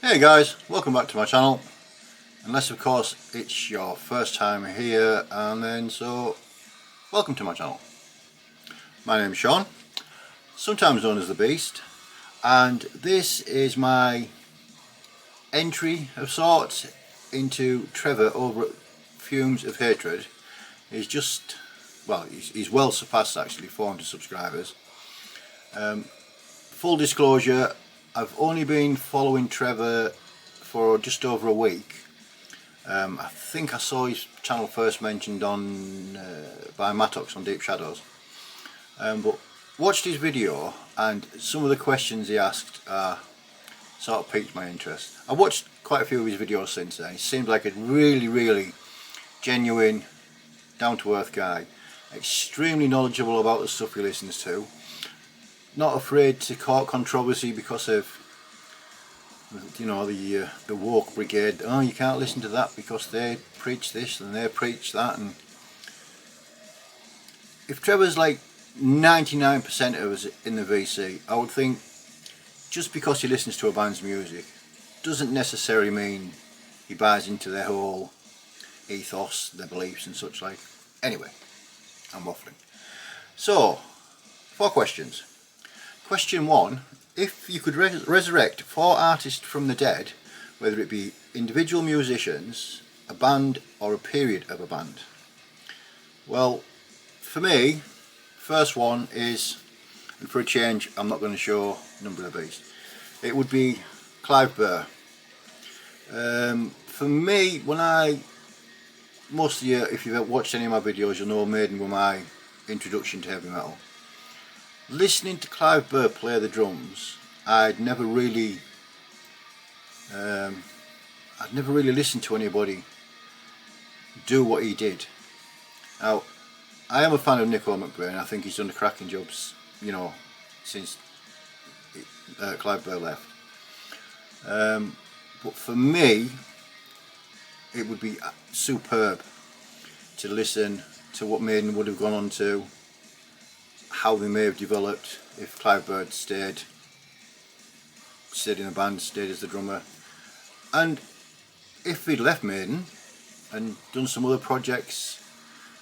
Hey guys, welcome back to my channel. Unless of course it's your first time here, and then so welcome to my channel. My name is Sean, sometimes known as the Beast, and this is my entry of sorts into Trevor over at Fumes of Hatred. He's just, well, he's well surpassed actually 400 subscribers. Full disclosure, I've only been following Trevor for just over a week. I think I saw his channel first mentioned on by Mattox on Deep Shadows, but watched his video, and some of the questions he asked sort of piqued my interest. I watched quite a few of his videos since then. He seems like a really genuine, down-to-earth guy, extremely knowledgeable about the stuff he listens to, not afraid to court controversy because of, you know, the woke brigade. Oh, you can't listen to that because they preach this and they preach that. And if Trevor's like 99% of us in the VC, I would think just because he listens to a band's music doesn't necessarily mean he buys into their whole ethos, their beliefs and such like. Anyway, I'm waffling. So, 4 questions. Question 1. If you could resurrect 4 artists from the dead, whether it be individual musicians, a band or a period of a band. Well, for me, first one is, and for a change I'm not going to show Number of the Beast, it would be Clive Burr. For me, most of you, if you've watched any of my videos, you'll know Maiden were my introduction to heavy metal. Listening to Clive Burr play the drums, I'd never really listened to anybody do what he did. Now, I am a fan of Nico McBrain. I think he's done a cracking job, you know, since Clive Burr left. But for me, it would be superb to listen to what Maiden would have gone on to, how they may have developed if Clive Burr stayed in the band, stayed as the drummer, and if he'd left Maiden and done some other projects.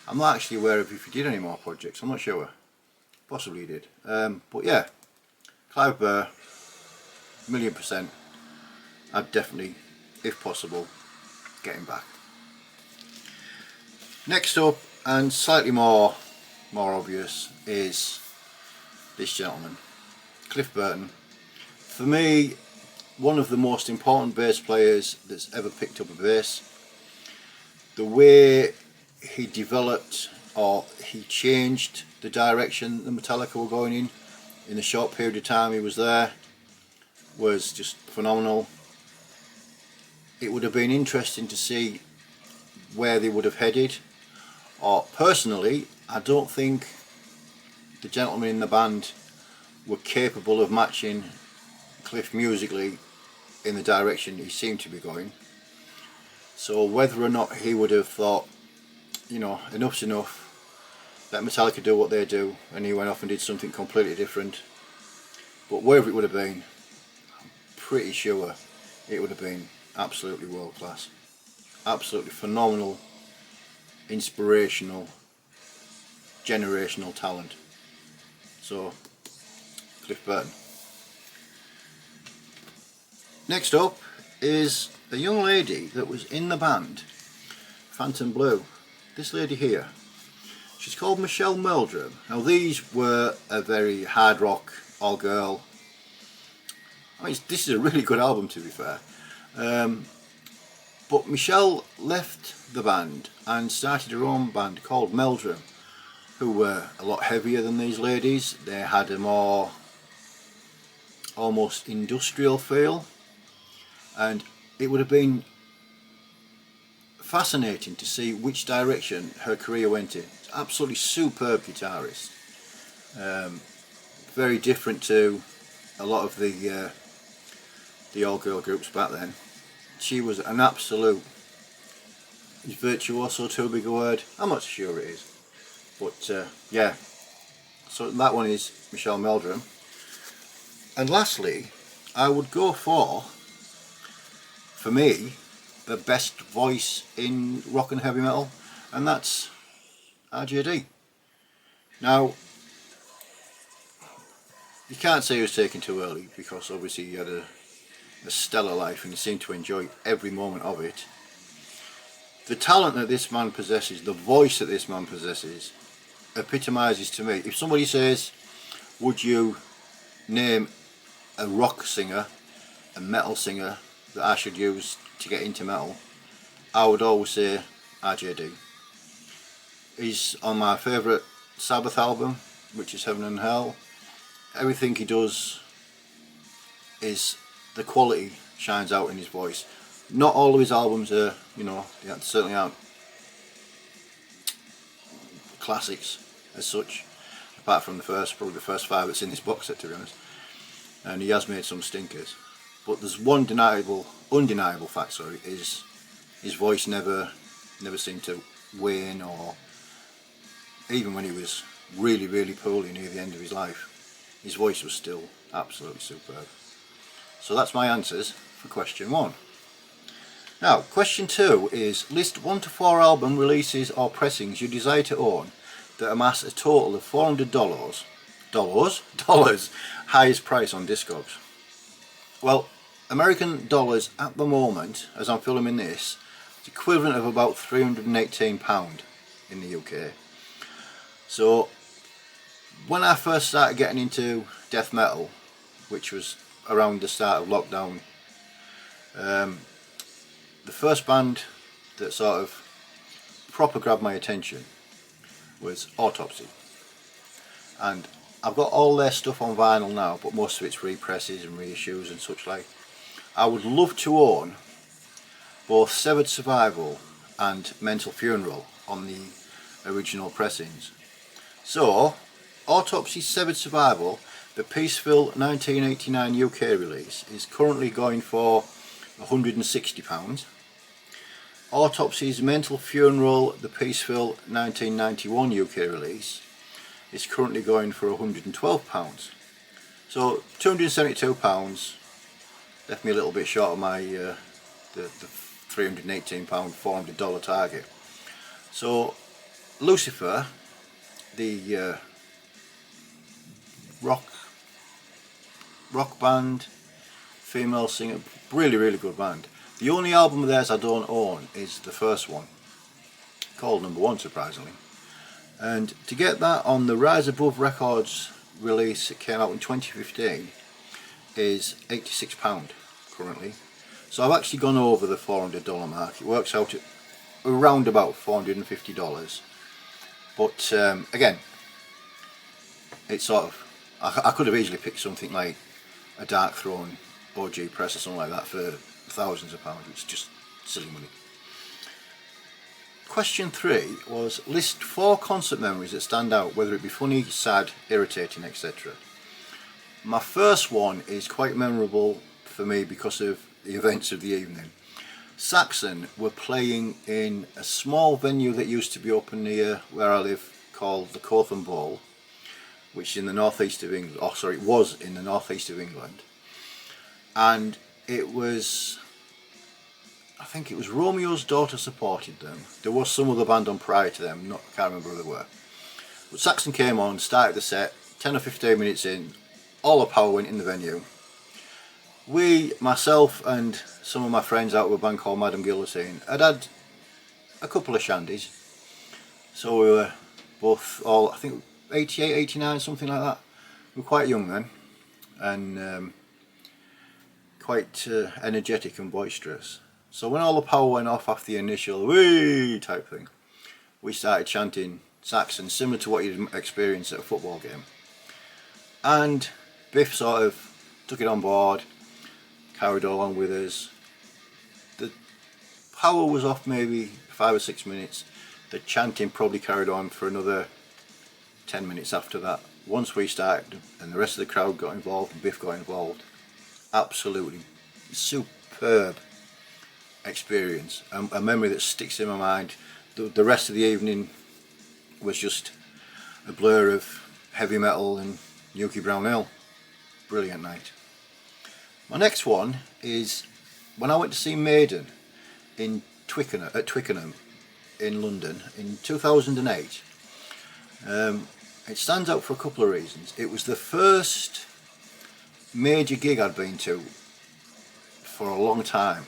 I'm not actually aware of if he did any more projects, I'm not sure, possibly he did, but yeah, Clive Burr, 1,000,000%, I'd definitely, if possible, get him back. Next up, and slightly more obvious, is this gentleman, Cliff Burton. For me, one of the most important bass players that's ever picked up a bass. The way he developed, or he changed the direction the Metallica were going in the short period of time he was there, was just phenomenal. It would have been interesting to see where they would have headed, or personally, I don't think the gentlemen in the band were capable of matching Cliff musically in the direction he seemed to be going. So whether or not he would have thought, you know, enough's enough, let Metallica do what they do, and he went off and did something completely different. But wherever it would have been, I'm pretty sure it would have been absolutely world class. Absolutely phenomenal, inspirational, generational talent. So, Cliff Burton. Next up is a young lady that was in the band Phantom Blue. This lady here, she's called Michelle Meldrum. Now these were a very hard rock, all girl. I mean, this is a really good album, to be fair. But Michelle left the band and started her own band called Meldrum, who were a lot heavier than these ladies. They had a more almost industrial feel, and it would have been fascinating to see which direction her career went in. Absolutely superb guitarist, very different to a lot of the all-girl groups back then. She was an absolute, is virtuoso too big a word? I'm not sure it is, but yeah, so that one is Michelle Meldrum. And lastly, I would go for for me, the best voice in rock and heavy metal, and that's RJD. Now, you can't say he was taken too early, because obviously he had a stellar life and he seemed to enjoy every moment of it. The talent that this man possesses, the voice that this man possesses, epitomises to me. If somebody says, would you name a rock singer, a metal singer that I should use to get into metal, I would always say RJD. He's on my favourite Sabbath album, which is Heaven and Hell. Everything he does is, the quality shines out in his voice. Not all of his albums are, you know, they certainly aren't classics as such, apart from probably the first 5 that's in this box set, to be honest. And he has made some stinkers. But there's one undeniable fact, sorry, is his voice never seemed to wane, or even when he was really, really poorly near the end of his life, his voice was still absolutely superb. So that's my answers for question 1. Now, question 2 is, list 1 to 4 album releases or pressings you desire to own that amass a total of $400, highest price on Discogs. Well, American dollars at the moment, as I'm filming this, it's equivalent of about £318 in the UK. So when I first started getting into death metal, which was around the start of lockdown, the first band that sort of proper grabbed my attention was Autopsy, and I've got all their stuff on vinyl now, but most of it's represses and reissues and such like. I would love to own both Severed Survival and Mental Funeral on the original pressings. So Autopsy's Severed Survival, the Peaceville 1989 UK release, is currently going for £160. Autopsy's Mental Funeral, the Peaceville 1991 UK release, is currently going for £112. So £272 left me a little bit short of my the £318 $400 target. So Lucifer, the rock band, female singer, really good band. The only album of theirs I don't own is the first one, called Number One, surprisingly. And to get that on the Rise Above Records release that came out in 2015 is £86 currently. So I've actually gone over the $400 mark. It works out at around about $450. But again, it's sort of, I could have easily picked something like a Dark Throne OG press or something like that for thousands of pounds. It's just silly money. Question 3 was, list 4 concert memories that stand out, whether it be funny, sad, irritating, etc. My first one is quite memorable for me because of the events of the evening. Saxon were playing in a small venue that used to be open near where I live, called the Cotham Bowl, which is in the northeast of England. Oh, sorry, it was in the northeast of England. And it was, I think it was Romeo's Daughter supported them. There was some other band on prior to them, I can't remember who they were. But Saxon came on, started the set, 10 or 15 minutes in, all the power went in the venue. Myself and some of my friends out of a band called Madam Guillotine, had a couple of shandies. So we were both I think 88, 89, something like that. We were quite young then, and quite energetic and boisterous. So when all the power went off after the initial wee type thing, we started chanting Saxon, similar to what you'd experience at a football game. And Biff sort of took it on board, carried along with us. The power was off maybe 5 or 6 minutes. The chanting probably carried on for another 10 minutes after that. Once we started and the rest of the crowd got involved and Biff got involved, absolutely superb experience, a memory that sticks in my mind. The rest of the evening was just a blur of heavy metal and Yuki Brown Ale. Brilliant night. My next one is when I went to see Maiden in at Twickenham in London in 2008, it stands out for a couple of reasons. It was the first major gig I'd been to for a long time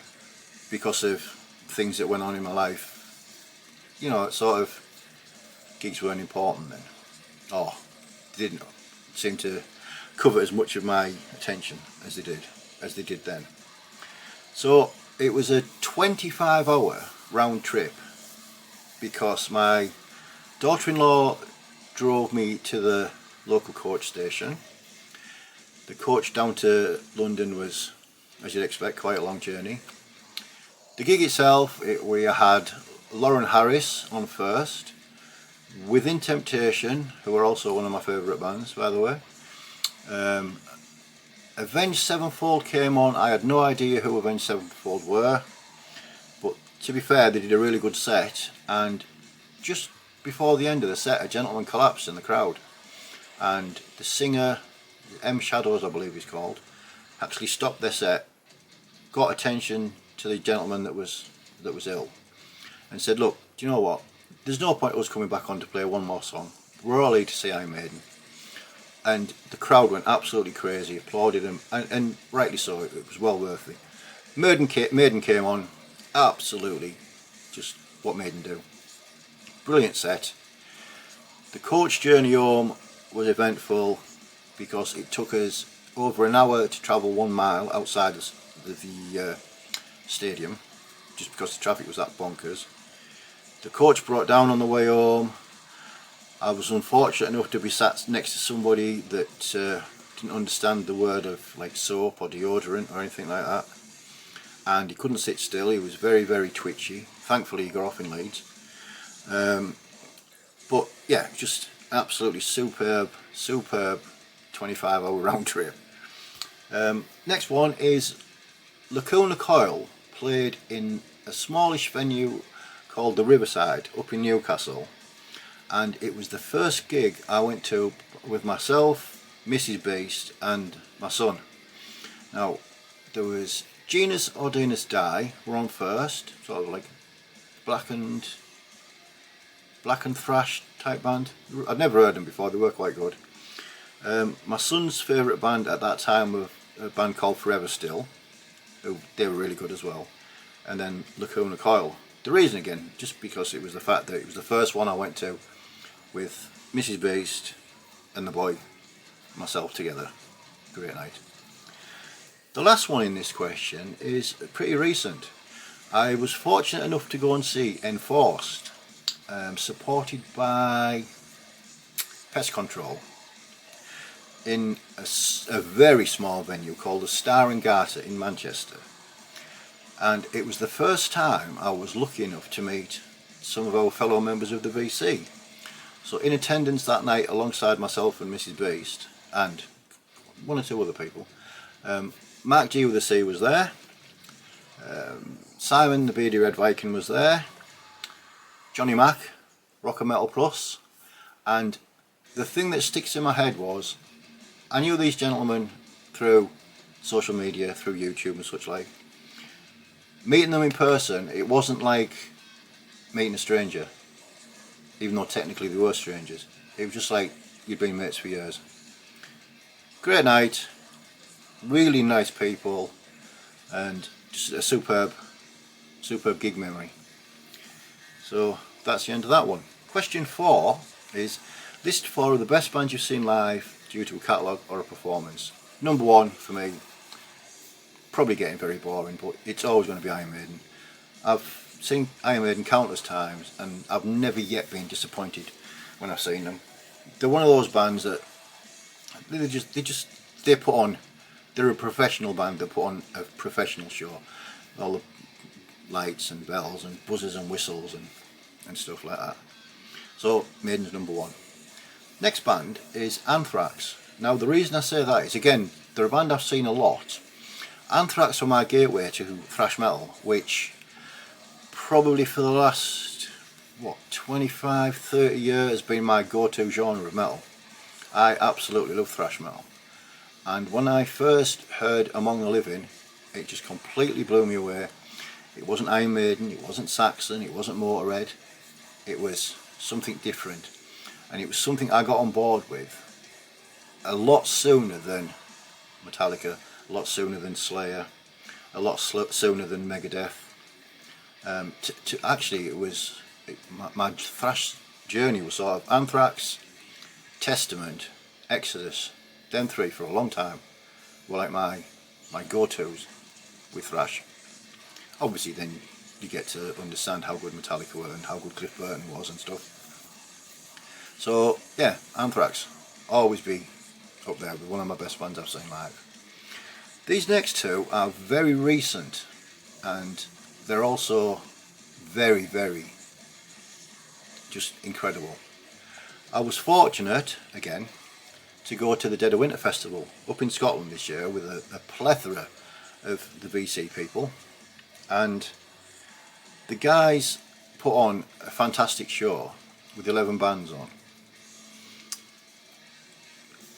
because of things that went on in my life. You know, sort of gigs weren't important then, or didn't seem to cover as much of my attention as they did then. So it was a 25-hour round trip because my daughter-in-law drove me to the local coach station. The coach down to London was, as you'd expect, quite a long journey. The gig itself, we had Lauren Harris on first, Within Temptation, who are also one of my favourite bands, by the way. Avenged Sevenfold came on. I had no idea who Avenged Sevenfold were, but to be fair, they did a really good set, and just before the end of the set, a gentleman collapsed in the crowd, and the singer, M Shadows I believe he's called, actually stopped their set, got attention to the gentleman that was ill, and said, "Look, do you know what? There's no point us coming back on to play one more song. We're all here to see Iron Maiden." And the crowd went absolutely crazy, applauded him, and rightly so. It was well worth it. Maiden came on, absolutely just what Maiden do. Brilliant set. The coach journey home was eventful because it took us over an hour to travel 1 mile outside the stadium, just because the traffic was that bonkers. The coach broke down on the way home. I was unfortunate enough to be sat next to somebody that didn't understand the word of like soap or deodorant or anything like that, and he couldn't sit still. He was very, very twitchy. Thankfully he got off in Leeds. But yeah, just absolutely superb 25-hour round trip. Next one is Lacuna Coil played in a smallish venue called the Riverside up in Newcastle, and it was the first gig I went to with myself, Mrs Beast and my son. Now there was Genus Ordinus Die were on first, sort of like black and thrash type band. I'd never heard them before, they were quite good. My son's favourite band at that time was a band called Forever Still, they were really good as well. And then Lacuna Coil. The reason again, just because it was the fact that it was the first one I went to with Mrs Beast and the boy, myself together. Great night. The last one in this question is pretty recent. I was fortunate enough to go and see Enforced, supported by Pest Control, in a very small venue called the Star and Garter in Manchester. And it was the first time I was lucky enough to meet some of our fellow members of the VC. So in attendance that night alongside myself and Mrs Beast and one or two other people, Mark G with a C was there, Simon the Beardy Red Viking was there, Johnny Mac, Rock and Metal Plus, and the thing that sticks in my head was I knew these gentlemen through social media, through YouTube and such like. Meeting them in person, it wasn't like meeting a stranger, even though technically they were strangers. It was just like you'd been mates for years. Great night, really nice people, and just a superb gig memory. So that's the end of that one. Question 4 is list 4 of the best bands you've seen live due to a catalogue or a performance. Number 1 for me, probably getting very boring, but it's always going to be Iron Maiden. I've seen Iron Maiden countless times and I've never yet been disappointed when I've seen them. They're one of those bands that they put on, they're a professional band that put on a professional show. All the lights and bells and buzzers and whistles and stuff like that. So Maiden's number 1. Next band is Anthrax. Now the reason I say that is, again, they're a band I've seen a lot. Anthrax were my gateway to thrash metal, which probably for the last 25-30 years has been my go-to genre of metal. I absolutely love thrash metal, and when I first heard Among the Living, It just completely blew me away. It wasn't Iron Maiden, it wasn't Saxon, it wasn't Motorhead. It was something different, and it was something I got on board with a lot sooner than Metallica, a lot sooner than Slayer, a lot sooner than Megadeth. Actually, my thrash journey was sort of Anthrax, Testament, Exodus. Them three for a long time were like my go-tos with thrash. Obviously, then you get to understand how good Metallica were and how good Cliff Burton was and stuff. So yeah, Anthrax always be up there with one of my best bands I've seen live. These next two are very recent, and they're also very, very just incredible. I was fortunate, again, to go to the Dead of Winter Festival up in Scotland this year with a plethora of the BC people, and the guys put on a fantastic show with 11 bands on.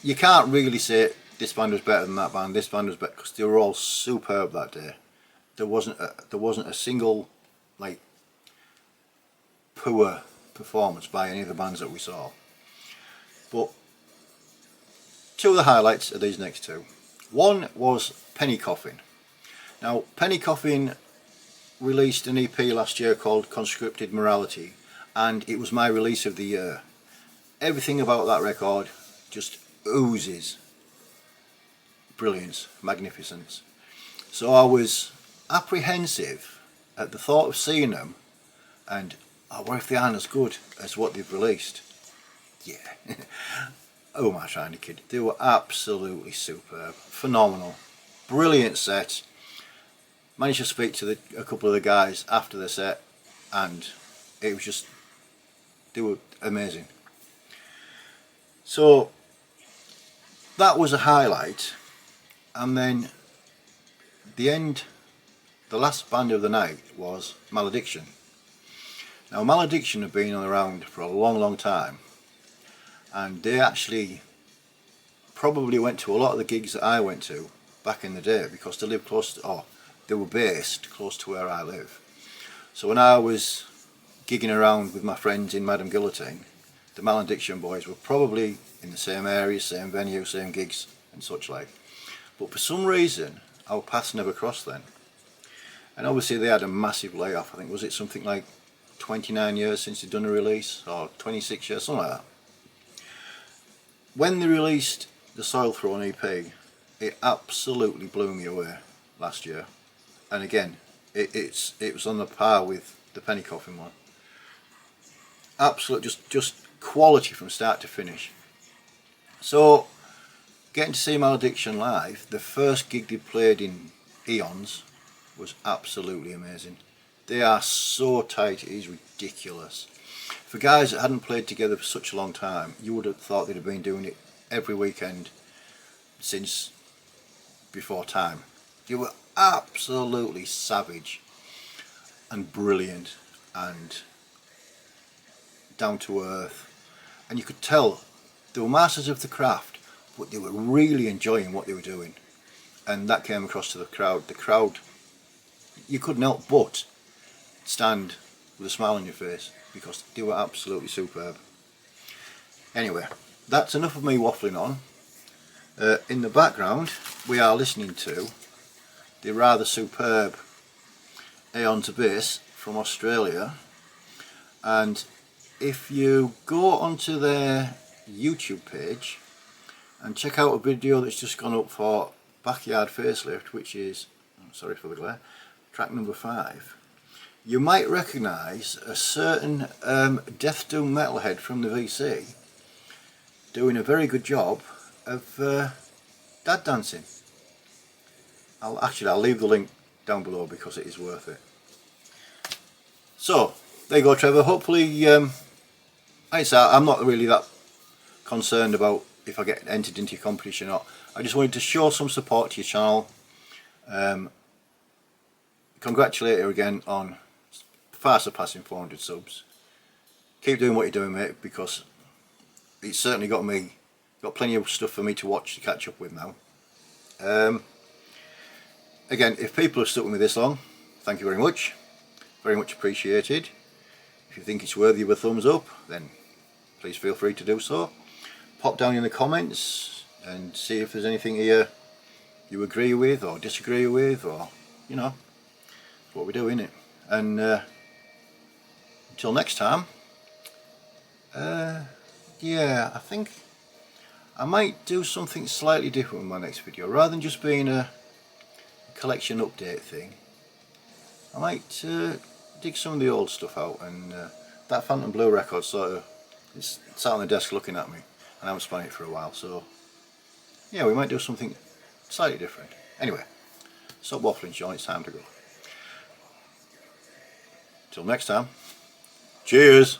You can't really say this band was better than that band, this band was better, because they were all superb that day. There wasn't a single like poor performance by any of the bands that we saw. But two of the highlights are these next two. One was Penny Coffin. Now, Penny Coffin released an EP last year called Conscripted Morality, and it was my release of the year. Everything about that record just oozes brilliance, magnificence. So I was apprehensive at the thought of seeing them, and what if they aren't as good as what they've released? Yeah. Oh, my shiny kid. They were absolutely superb, phenomenal, brilliant set. Managed to speak to a couple of the guys after the set, and it was just, they were amazing. So that was a highlight, and then the last band of the night was Malediction. Now, Malediction have been around for a long, long time, and they actually probably went to a lot of the gigs that I went to back in the day, because they lived close to, they were based close to where I live. So when I was gigging around with my friends in Madame Guillotine, the Malediction boys were probably in the same area, same venue, same gigs and such like. But for some reason, our paths never crossed then. And obviously they had a massive layoff. I think, was it something like 29 years since they'd done a release, or 26 years, something like that. When they released the Soil Throne EP, it absolutely blew me away last year. And again, it was on the par with the Penny Coffin one. Absolute, just quality from start to finish. So, getting to see Malediction live, the first gig they played in eons, was absolutely amazing. They are so tight, it is ridiculous. For guys that hadn't played together for such a long time, you would have thought they'd have been doing it every weekend since before time. They were absolutely savage and brilliant and down to earth, and you could tell they were masters of the craft, but they were really enjoying what they were doing, and that came across to the crowd. The crowd, you couldn't help but stand with a smile on your face, because they were absolutely superb. Anyway, that's enough of me waffling on. In the background we are listening to the rather superb Aeon's Abyss from Australia, and if you go onto their YouTube page and check out a video that's just gone up for Backyard Facelift, which is, sorry for the glare, track number 5, you might recognise a certain Death Doom metalhead from the VC doing a very good job of dad dancing. I'll leave the link down below because it is worth it. So there you go, Trevor. Hopefully, I'm not really that concerned about if I get entered into your competition or not. I just wanted to show some support to your channel. Congratulate you again on far surpassing 400 subs. Keep doing what you're doing, mate, because it's certainly got plenty of stuff for me to watch to catch up with now. again, if people have stuck with me this long, thank you very much. Very much appreciated. If you think it's worthy of a thumbs up, then please feel free to do so. Pop down in the comments and see if there's anything here you agree with or disagree with, or you know, it's what we do, innit? And until next time, yeah, I think I might do something slightly different with my next video. Rather than just being a collection update thing, I might dig some of the old stuff out, and that Phantom Blue record sort of, it's sat on the desk looking at me and I haven't spun it for a while, so yeah, we might do something slightly different. Anyway, stop waffling, Sean, it's time to go. Till next time, cheers!